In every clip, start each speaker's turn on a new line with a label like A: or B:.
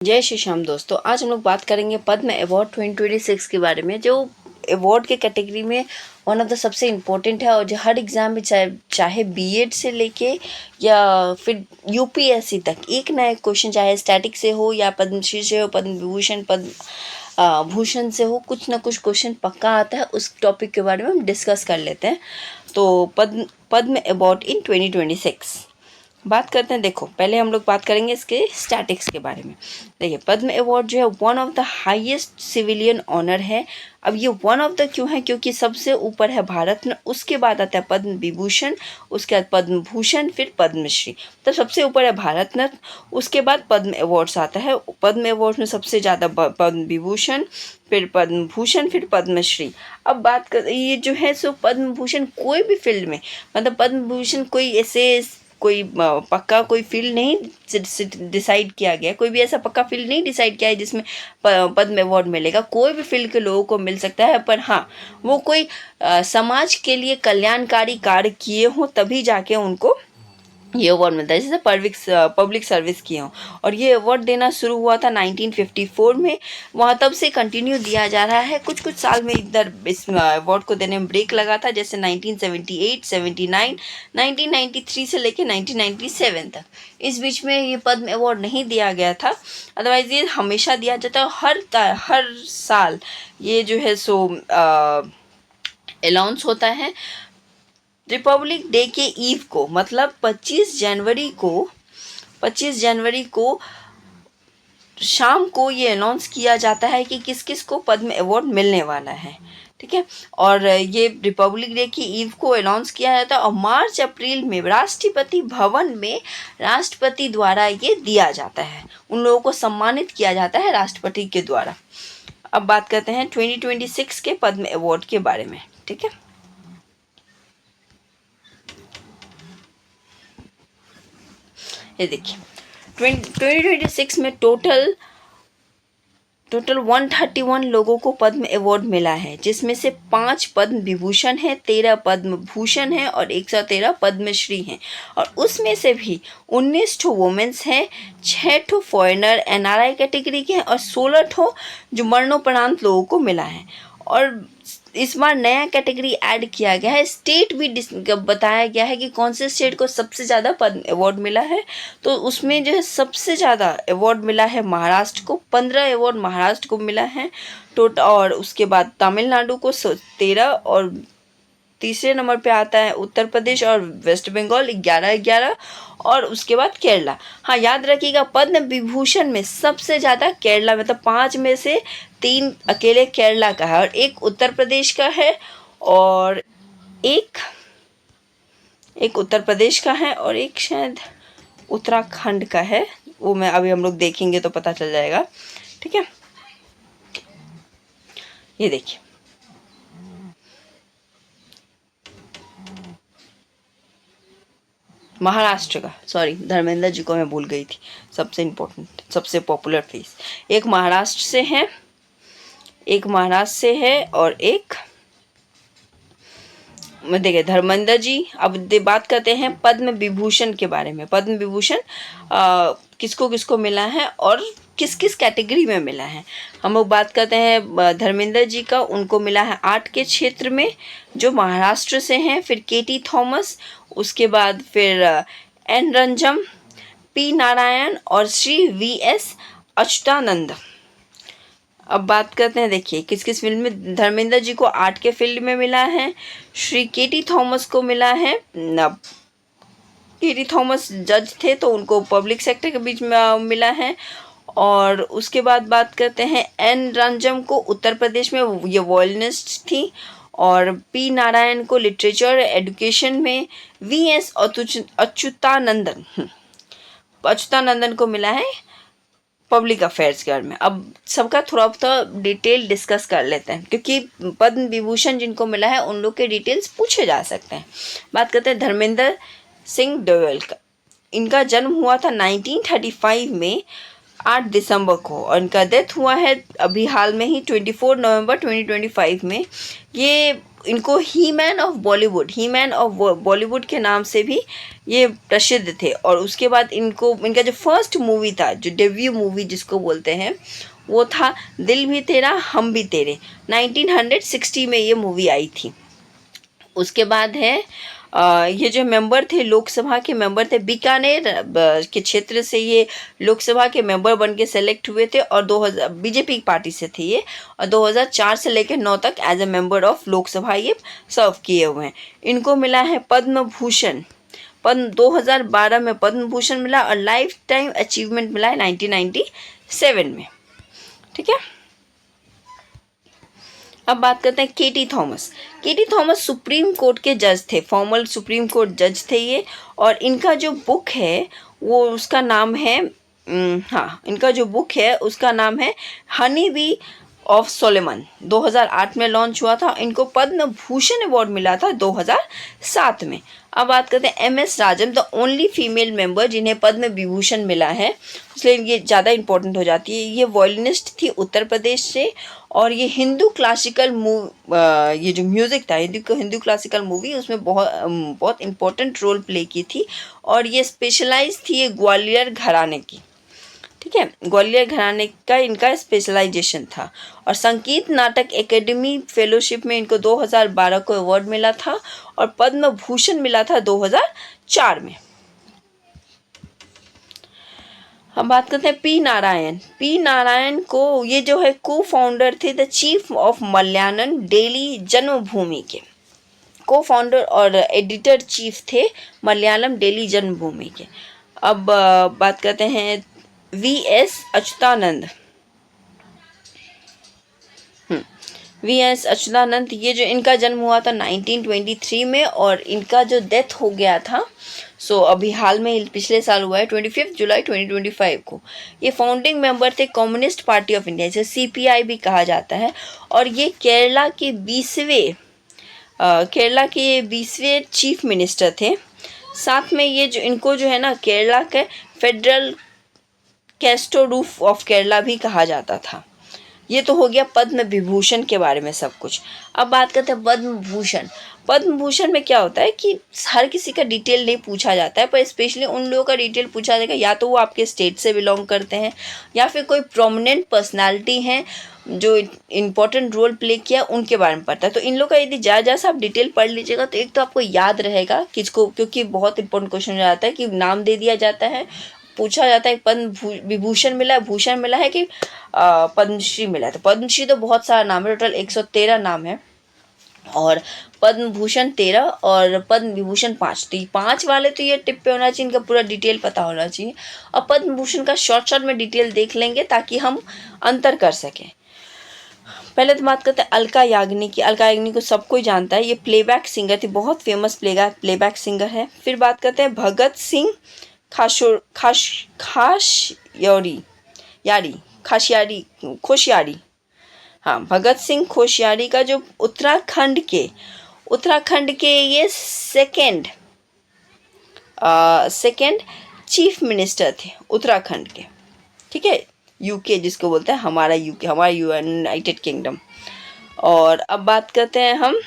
A: जय श्री श्याम दोस्तों, आज हम लोग बात करेंगे पद्म अवार्ड 2026 के बारे में। जो अवार्ड के कैटेगरी में वन ऑफ द सबसे इम्पोर्टेंट है और जो हर एग्ज़ाम में चाहे बीएड से लेके या फिर यूपीएससी तक एक ना एक क्वेश्चन, चाहे स्टैटिक से हो या पद्मश्री से हो, पद्म विभूषण, पद्म भूषण से हो, कुछ ना कुछ क्वेश्चन पक्का आता है। उस टॉपिक के बारे में हम डिस्कस कर लेते हैं। तो पद्म अवार्ड इन 2026 बात करते हैं। देखो, पहले हम लोग बात करेंगे इसके स्टैटिक्स के बारे में। देखिए, पद्म अवार्ड जो है one of the highest civilian honour है। अब ये वन ऑफ द क्यों है? क्योंकि सबसे ऊपर है भारत रत्न, उसके बाद आता है पद्म विभूषण, उसके बाद पद्म भूषण, फिर पद्मश्री। तो सबसे ऊपर है भारत रत्न, उसके बाद पद्म अवार्ड्स आता है। पद्म अवार्ड्स में सबसे ज़्यादा पद्म विभूषण, फिर पद्म भूषण, फिर पद्मश्री। अब बात कर, ये जो है सो पद्म भूषण कोई भी फील्ड में, मतलब पद्म भूषण कोई ऐसे कोई पक्का कोई फील्ड नहीं डिसाइड किया गया, कोई भी ऐसा पक्का फील्ड नहीं डिसाइड किया है जिसमें पद्म अवार्ड मिलेगा। कोई भी फील्ड के लोगों को मिल सकता है, पर हाँ, वो कोई समाज के लिए कल्याणकारी कार्य किए हों तभी जाके उनको ये अवार्ड मिलता है, जैसे पब्लिक सर्विस किए हों। और ये अवार्ड देना शुरू हुआ था 1954 में, वहाँ तब से कंटिन्यू दिया जा रहा है। कुछ कुछ साल में इधर इस अवार्ड को देने में ब्रेक लगा था, जैसे 1978, 79, 1993 से लेके 1997 तक। इस बीच में ये पद्म अवार्ड नहीं दिया गया था, अदरवाइज़ ये हमेशा दिया जाता है। हर साल ये जो है सो अनाउंस होता है रिपब्लिक डे के ईव को, मतलब 25 जनवरी को शाम को ये अनाउंस किया जाता है कि किस किस को पद्म अवार्ड मिलने वाला है। ठीक है, और ये रिपब्लिक डे की ईव को अनाउंस किया जाता है और मार्च अप्रैल में राष्ट्रपति भवन में राष्ट्रपति द्वारा ये दिया जाता है। उन लोगों को सम्मानित किया जाता है राष्ट्रपति के द्वारा। अब बात करते हैं 2026 के पद्म अवार्ड के बारे में। ठीक है, ये देखिए 2026 में टोटल 131 लोगों को पद्म अवार्ड मिला है, जिसमें से 5 पद्म विभूषण हैं, 13 पद्म भूषण हैं और 113 पद्मश्री हैं। और उसमें से भी 19 ठो वुमेन्स हैं, 6 ठो फॉरेनर एनआरआई कैटेगरी के हैं और 16 ठो जो मरणोपरांत लोगों को मिला है। और इस बार नया कैटेगरी ऐड किया गया है, स्टेट भी बताया गया है कि कौन से स्टेट को सबसे ज़्यादा पद्म अवार्ड मिला है। तो उसमें जो है सबसे ज़्यादा अवार्ड मिला है महाराष्ट्र को, 15 अवार्ड महाराष्ट्र को मिला है टोटल। और उसके बाद तमिलनाडु को 13, और तीसरे नंबर पे आता है उत्तर प्रदेश और वेस्ट बंगाल 11, और उसके बाद केरला। हाँ, याद रखिएगा पद्म विभूषण में सबसे ज़्यादा केरला, मतलब 5 में से 3 अकेले केरला का है और 1 उत्तर प्रदेश का है और एक उत्तर प्रदेश का है और एक शायद उत्तराखंड का है। वो मैं अभी हम लोग देखेंगे तो पता चल जाएगा। ठीक है, ये देखिए महाराष्ट्र का, सॉरी धर्मेंद्र जी को मैं भूल गई थी, सबसे इम्पोर्टेंट सबसे पॉपुलर फेस। एक महाराष्ट्र से है और एक देखिए धर्मेंद्र जी। अब बात करते हैं पद्म विभूषण के बारे में। पद्म विभूषण किसको किसको मिला है और किस किस कैटेगरी में मिला है। हम लोग बात करते हैं धर्मेंद्र जी का, उनको मिला है आर्ट के क्षेत्र में, जो महाराष्ट्र से हैं। फिर केटी थॉमस, उसके बाद फिर एन रंजम, पी नारायण और श्री वीएस अच्युतानंद। अब बात करते हैं, देखिए किस किस फील्ड में। धर्मेंद्र जी को आर्ट के फील्ड में मिला है, श्री केटी थॉमस को मिला है, केटी थॉमस जज थे तो उनको पब्लिक सेक्टर के बीच में मिला है। और उसके बाद बात करते हैं एन रंजम को, उत्तर प्रदेश में ये वॉयलिनिस्ट थी। और पी नारायण को लिटरेचर एजुकेशन में। वीएस अच्युतानंदन को मिला है पब्लिक अफेयर्स के बारे में। अब सबका थोड़ा बहुत डिटेल डिस्कस कर लेते हैं, क्योंकि पद्म विभूषण जिनको मिला है उन लोग के डिटेल्स पूछे जा सकते हैं। बात करते हैं धर्मेंद्र सिंह डोयल का। इनका जन्म हुआ था 1935 में 8 दिसंबर को और इनका डेथ हुआ है अभी हाल में ही 24 नवंबर 2025 में। ये इनको ही मैन ऑफ बॉलीवुड के नाम से भी ये प्रसिद्ध थे। और उसके बाद इनका जो फर्स्ट मूवी था, जो डेब्यू मूवी जिसको बोलते हैं, वो था दिल भी तेरा हम भी तेरे। 1960 में ये मूवी आई थी। उसके बाद है ये जो मेंबर थे, लोकसभा के मेंबर थे, बीकानेर के क्षेत्र से ये लोकसभा के मेंबर बन के सेलेक्ट हुए थे और 2000 बीजेपी पार्टी से थे ये, और 2004 से लेकर 9 तक as a member of Lok Sabha ये सर्व किए हुए हैं। इनको मिला है पद्म भूषण। 2012 में पद्म भूषण मिला और लाइफ टाइम अचीवमेंट मिला है 1997 में। ठीक है, अब बात करते हैं केटी थॉमस सुप्रीम कोर्ट के जज थे, फॉर्मल सुप्रीम कोर्ट जज थे ये। और इनका जो बुक है वो उसका नाम है इनका जो बुक है उसका नाम है हनी बी ऑफ सोलेमन। 2008 में लॉन्च हुआ था। इनको पद्म भूषण अवार्ड मिला था 2007 में। अब बात करते हैं MS Rajan, the only female member जिन्हें पद्म विभूषण मिला है, इसलिए ये ज़्यादा इंपॉर्टेंट हो जाती है। ये वॉयलिनिस्ट थी उत्तर प्रदेश से, और ये हिंदू क्लासिकल ये जो म्यूज़िक था, हिंदू क्लासिकल मूवी, उसमें बहुत इंपॉर्टेंट रोल प्ले की थी। और ये स्पेशलाइज थी ये ग्वालियर घराने की। ठीक है, ग्वालियर घराने का इनका स्पेशलाइजेशन था। और संगीत नाटक एकेडमी फेलोशिप में इनको 2012 को अवार्ड मिला था और पद्म भूषण मिला था 2004 में। हम बात करते हैं पी नारायण को, ये जो है को फाउंडर थे the chief of Malayalam daily जन्मभूमि के, को फाउंडर और एडिटर चीफ थे मलयालम डेली जन्मभूमि के। अब बात करते हैं VS अच्युतानंद। VS अच्युतानंद, ये जो इनका जन्म हुआ था 1923 में और इनका जो डेथ हो गया था अभी हाल में पिछले साल हुआ है 25 जुलाई 2025 को। ये फाउंडिंग मेंबर थे कम्युनिस्ट पार्टी ऑफ इंडिया, जिसे CPI भी कहा जाता है। और ये केरला के 20वें चीफ मिनिस्टर थे। साथ में ये जो इनको जो है ना केरला के फेडरल कैस्टो रूफ ऑफ केरला भी कहा जाता था। ये तो हो गया पद्म विभूषण के बारे में सब कुछ। अब बात करते हैं पद्म भूषण में क्या होता है कि हर किसी का डिटेल नहीं पूछा जाता है, पर स्पेशली उन लोगों का डिटेल पूछा जाएगा या तो वो आपके स्टेट से बिलोंग करते हैं या फिर कोई प्रोमिनेंट पर्सनालिटी हैं जो इम्पोर्टेंट रोल प्ले किया, उनके बारे में पता है। तो इन लोग का यदि ज़्यादा सा आप डिटेल पढ़ लीजिएगा तो एक तो आपको याद रहेगा किसको, क्योंकि बहुत इंपॉर्टेंट क्वेश्चन हो जाता है कि नाम दे दिया जाता है, पूछा जाता है पद्म विभूषण मिला है, भूषण मिला है कि पद्मश्री मिला है। तो पद्मश्री तो बहुत सारा नाम है, टोटल 113 नाम है, और पद्म भूषण 13 और पद्म विभूषण 5। तो 5 वाले तो ये टिप पे होना चाहिए, इनका पूरा डिटेल पता होना चाहिए। और पद्म भूषण का शॉर्ट में डिटेल देख लेंगे ताकि हम अंतर कर सकें। पहले तो बात करते हैं अलका याग्निक की। अलका याग्निक को सब कोई जानता है, ये प्लेबैक सिंगर थी, बहुत फेमस प्लेबैक सिंगर है। फिर बात करते हैं भगत सिंह खोशियारी। हाँ, भगत सिंह खोशियारी का जो उत्तराखंड के ये सेकंड चीफ मिनिस्टर थे उत्तराखंड के। ठीक है, यूके जिसको बोलते हैं, हमारा यूनाइटेड किंगडम। और अब बात करते हैं हम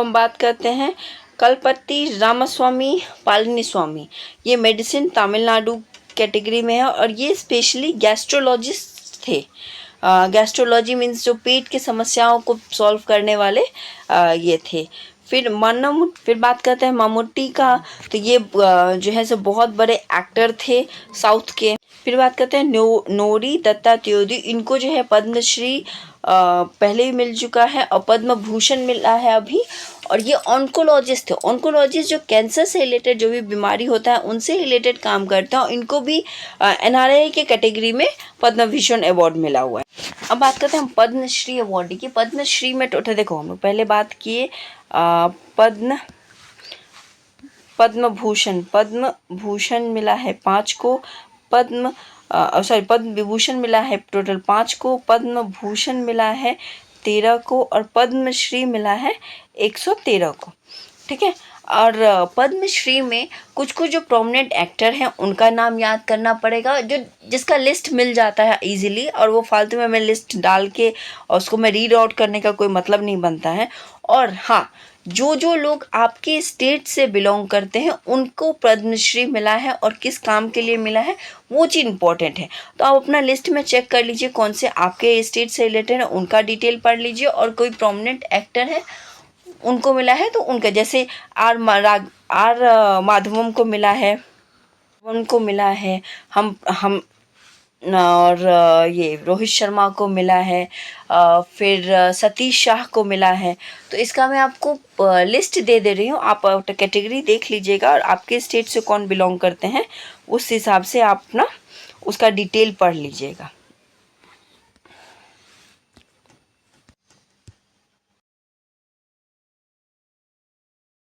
A: बात करते हैं कलपति रामास्वामी पालनीस्वामी। ये मेडिसिन तमिलनाडु कैटेगरी में है और ये स्पेशली गैस्ट्रोलॉजिस्ट थे। गैस्ट्रोलॉजी मीन्स जो पेट की समस्याओं को सॉल्व करने वाले ये थे। फिर बात करते हैं मम्मूटी का। तो ये जो है सो बहुत बड़े एक्टर थे साउथ के। फिर बात करते हैं नोरी दत्ता त्योदी। इनको जो है पद्मश्री पहले भी मिल चुका है और पद्म भूषण मिला है अभी। और ये ऑन्कोलॉजिस्ट थे। ऑन्कोलॉजिस्ट जो कैंसर से रिलेटेड जो भी बीमारी होता है उनसे रिलेटेड काम करते हैं और इनको भी NRI के कैटेगरी में पद्म भूषण अवार्ड मिला हुआ है। अब बात करते हैं हम पद्मश्री अवार्ड की। पद्मश्री में टोटल देखो, हम लोग पहले बात किए पद्म भूषण मिला है 5 को, पद्म विभूषण मिला है टोटल 5 को, पद्म भूषण मिला है 13 को और पद्मश्री मिला है 113 को। ठीक है, और पद्मश्री में कुछ कुछ जो प्रोमिनेंट एक्टर हैं उनका नाम याद करना पड़ेगा, जो जिसका लिस्ट मिल जाता है इजीली, और वो फालतू में मैं लिस्ट डाल के और उसको मैं रीड आउट करने का कोई मतलब नहीं बनता है। और हाँ, जो जो लोग आपके स्टेट से बिलोंग करते हैं उनको पद्मश्री मिला है और किस काम के लिए मिला है वो चीज़ इंपॉर्टेंट है। तो आप अपना लिस्ट में चेक कर लीजिए कौन से आपके स्टेट से रिलेटेड है, उनका डिटेल पढ़ लीजिए, और कोई प्रोमिनेंट एक्टर है उनको मिला है तो उनका, जैसे माधवम को मिला है, उनको मिला है, हम और ये रोहित शर्मा को मिला है, फिर सतीश शाह को मिला है। तो इसका मैं आपको लिस्ट दे रही हूँ, आप कैटेगरी देख लीजिएगा और आपके स्टेट से कौन बिलोंग करते हैं उस हिसाब से आप ना उसका डिटेल पढ़ लीजिएगा।